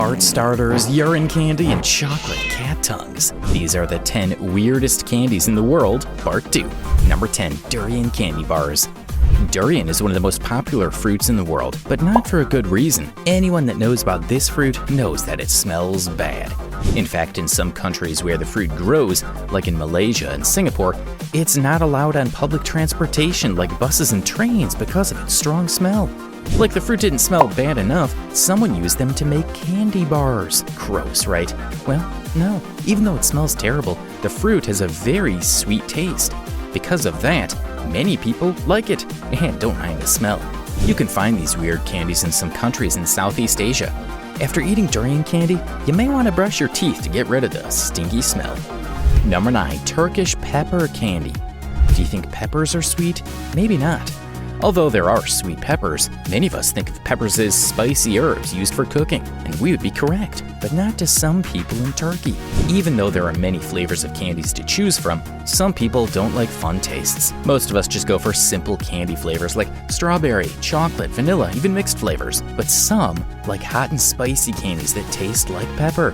fart starters, urine candy, and chocolate cat tongues. These are the 10 weirdest candies in the world, part 2. Number 10, durian candy bars. Durian is one of the most popular fruits in the world, but not for a good reason. Anyone that knows about this fruit knows that it smells bad. In fact, in some countries where the fruit grows, like in Malaysia and Singapore, it's not allowed on public transportation like buses and trains because of its strong smell. Like the fruit didn't smell bad enough, someone used them to make candy bars. Gross, right? Well, no. Even though it smells terrible, the fruit has a very sweet taste. Because of that, many people like it and don't mind the smell. You can find these weird candies in some countries in Southeast Asia. After eating durian candy, you may want to brush your teeth to get rid of the stinky smell. Number 9, Turkish pepper candy. Do you think peppers are sweet? Maybe not. Although there are sweet peppers, many of us think of peppers as spicy herbs used for cooking, and we would be correct, but not to some people in Turkey. Even though there are many flavors of candies to choose from, some people don't like fun tastes. Most of us just go for simple candy flavors like strawberry, chocolate, vanilla, even mixed flavors. But some like hot and spicy candies that taste like pepper.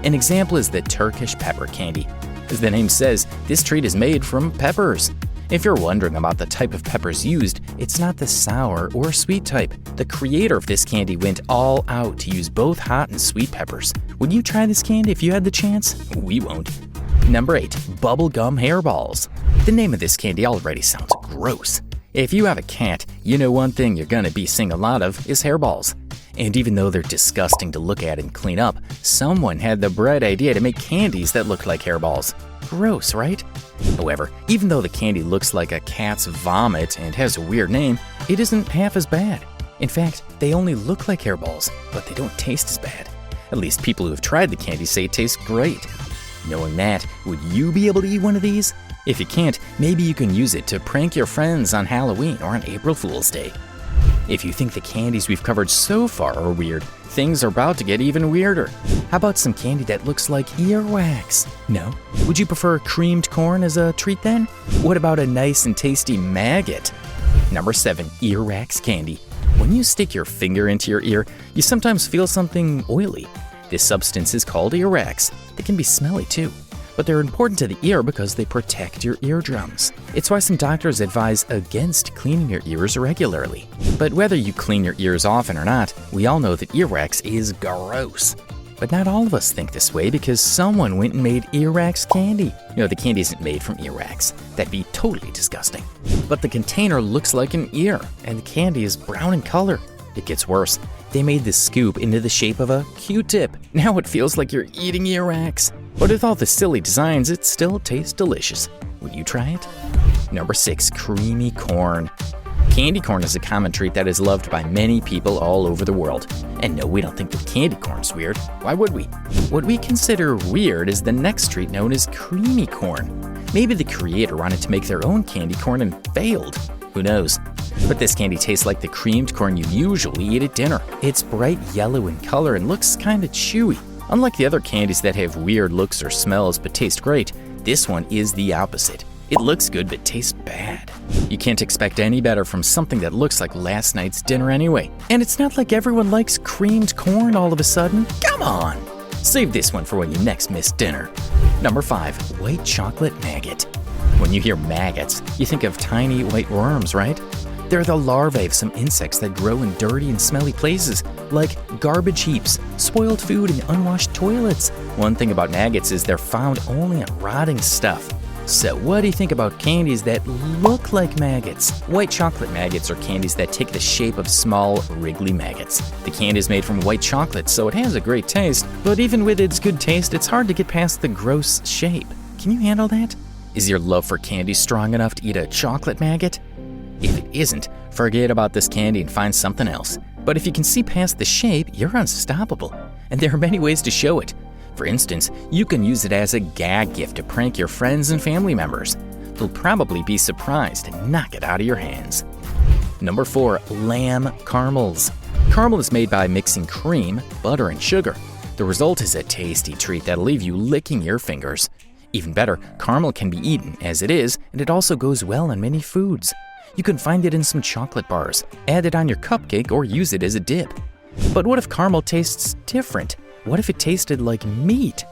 An example is the Turkish pepper candy. As the name says, this treat is made from peppers. If you're wondering about the type of peppers used, it's not the sour or sweet type. The creator of this candy went all out to use both hot and sweet peppers. Would you try this candy if you had the chance? We won't. Number 8, bubblegum hairballs. The name of this candy already sounds gross. If you have a cat, you know one thing you're gonna be seeing a lot of is hairballs. And even though they're disgusting to look at and clean up, someone had the bright idea to make candies that look like hairballs. Gross, right? However, even though the candy looks like a cat's vomit and has a weird name, it isn't half as bad. In fact, they only look like hairballs, but they don't taste as bad. At least people who have tried the candy say it tastes great. Knowing that, would you be able to eat one of these? If you can't, maybe you can use it to prank your friends on Halloween or on April Fool's Day. If you think the candies we've covered so far are weird, things are about to get even weirder. How about some candy that looks like earwax? No? Would you prefer creamed corn as a treat then? What about a nice and tasty maggot? Number 7, earwax candy. When you stick your finger into your ear, you sometimes feel something oily. This substance is called earwax. It can be smelly too, but they're important to the ear because they protect your eardrums. It's why some doctors advise against cleaning your ears regularly. But whether you clean your ears often or not, we all know that earwax is gross. But not all of us think this way because someone went and made earwax candy. No, the candy isn't made from earwax. That'd be totally disgusting. But the container looks like an ear, and the candy is brown in color. It gets worse. They made the scoop into the shape of a Q-tip. Now it feels like you're eating earwax. But with all the silly designs, it still tastes delicious. Would you try it? Number 6, creamy corn. Candy corn is a common treat that is loved by many people all over the world. And no, we don't think that candy corn's weird. Why would we? What we consider weird is the next treat known as creamy corn. Maybe the creator wanted to make their own candy corn and failed. Who knows? But this candy tastes like the creamed corn you usually eat at dinner. It's bright yellow in color and looks kinda chewy. Unlike the other candies that have weird looks or smells but taste great, this one is the opposite. It looks good but tastes bad. You can't expect any better from something that looks like last night's dinner anyway. And it's not like everyone likes creamed corn all of a sudden. Come on! Save this one for when you next miss dinner. Number 5, white chocolate maggot. When you hear maggots, you think of tiny white worms, right? They're the larvae of some insects that grow in dirty and smelly places, like garbage heaps, spoiled food, and unwashed toilets. One thing about maggots is they're found only on rotting stuff. So what do you think about candies that look like maggots? White chocolate maggots are candies that take the shape of small, wriggly maggots. The candy is made from white chocolate, so it has a great taste, but even with its good taste, it's hard to get past the gross shape. Can you handle that? Is your love for candy strong enough to eat a chocolate maggot? If it isn't, forget about this candy and find something else. But if you can see past the shape, you're unstoppable. And there are many ways to show it. For instance, you can use it as a gag gift to prank your friends and family members. They'll probably be surprised and knock it out of your hands. Number 4, lamb caramels. Caramel is made by mixing cream, butter, and sugar. The result is a tasty treat that'll leave you licking your fingers. Even better, caramel can be eaten as it is, and it also goes well on many foods. You can find it in some chocolate bars, add it on your cupcake, or use it as a dip. But what if caramel tastes different? What if it tasted like meat?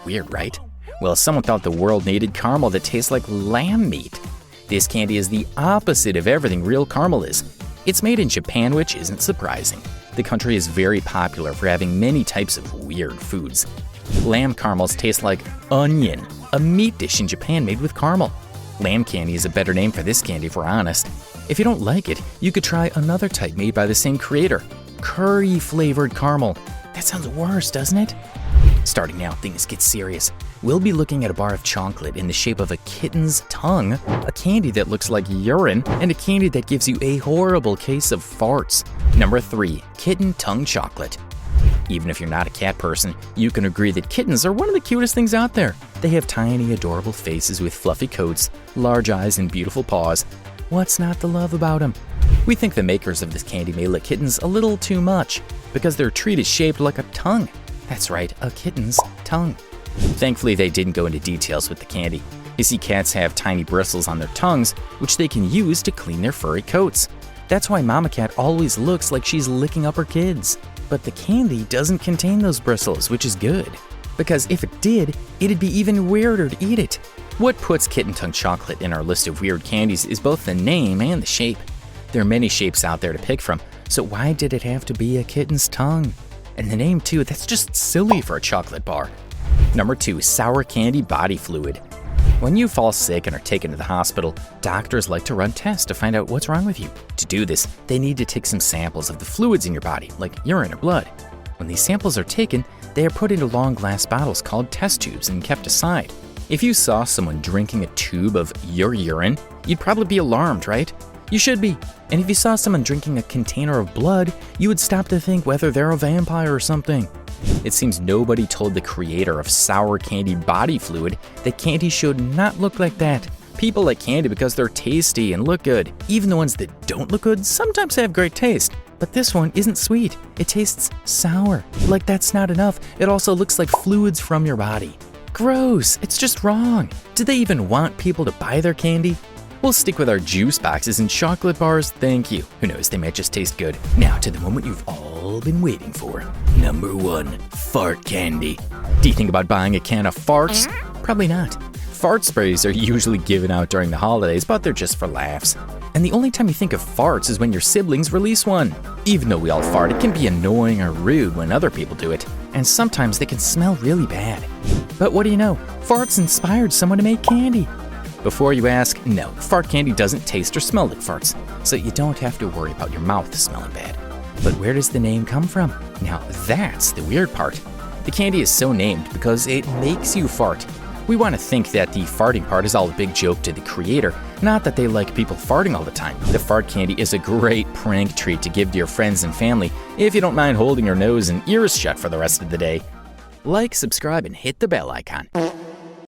Weird, right? Well, someone thought the world needed caramel that tastes like lamb meat. This candy is the opposite of everything real caramel is. It's made in Japan, which isn't surprising. The country is very popular for having many types of weird foods. Lamb caramels taste like onion, a meat dish in Japan made with caramel. Lamb candy is a better name for this candy if we're honest. If you don't like it, you could try another type made by the same creator, curry-flavored caramel. That sounds worse, doesn't it? Starting now, things get serious. We'll be looking at a bar of chocolate in the shape of a kitten's tongue, a candy that looks like urine, and a candy that gives you a horrible case of farts. Number 3, kitten tongue chocolate. Even if you're not a cat person, you can agree that kittens are one of the cutest things out there. They have tiny, adorable faces with fluffy coats, large eyes, and beautiful paws. What's not to love about them? We think the makers of this candy may lick kittens a little too much because their treat is shaped like a tongue. That's right, a kitten's tongue. Thankfully, they didn't go into details with the candy. You see, cats have tiny bristles on their tongues, which they can use to clean their furry coats. That's why Mama Cat always looks like she's licking up her kids. But the candy doesn't contain those bristles, which is good. Because if it did, it'd be even weirder to eat it. What puts kitten tongue chocolate in our list of weird candies is both the name and the shape. There are many shapes out there to pick from, so why did it have to be a kitten's tongue? And the name too, that's just silly for a chocolate bar. Number 2, sour candy body fluid. When you fall sick and are taken to the hospital, doctors like to run tests to find out what's wrong with you. To do this, they need to take some samples of the fluids in your body, like urine or blood. When these samples are taken, they are put into long glass bottles called test tubes and kept aside. If you saw someone drinking a tube of your urine, you'd probably be alarmed, right? You should be. And if you saw someone drinking a container of blood, you would stop to think whether they're a vampire or something. It seems nobody told the creator of sour candy body fluid that candy should not look like that. People like candy because they're tasty and look good. Even the ones that don't look good sometimes have great taste. But this one isn't sweet. It tastes sour. Like that's not enough. It also looks like fluids from your body. Gross. It's just wrong. Do they even want people to buy their candy? We'll stick with our juice boxes and chocolate bars, thank you. Who knows, they might just taste good. Now to the moment you've all been waiting for. Number 1, fart candy. Do you think about buying a can of farts? Probably not. Fart sprays are usually given out during the holidays, but they're just for laughs. And the only time you think of farts is when your siblings release one. Even though we all fart, it can be annoying or rude when other people do it. And sometimes they can smell really bad. But what do you know? Farts inspired someone to make candy. Before you ask, no, fart candy doesn't taste or smell like farts, so you don't have to worry about your mouth smelling bad. But where does the name come from? Now that's the weird part. The candy is so named because it makes you fart. We want to think that the farting part is all a big joke to the creator, not that they like people farting all the time. The fart candy is a great prank treat to give to your friends and family if you don't mind holding your nose and ears shut for the rest of the day. Like, subscribe, and hit the bell icon.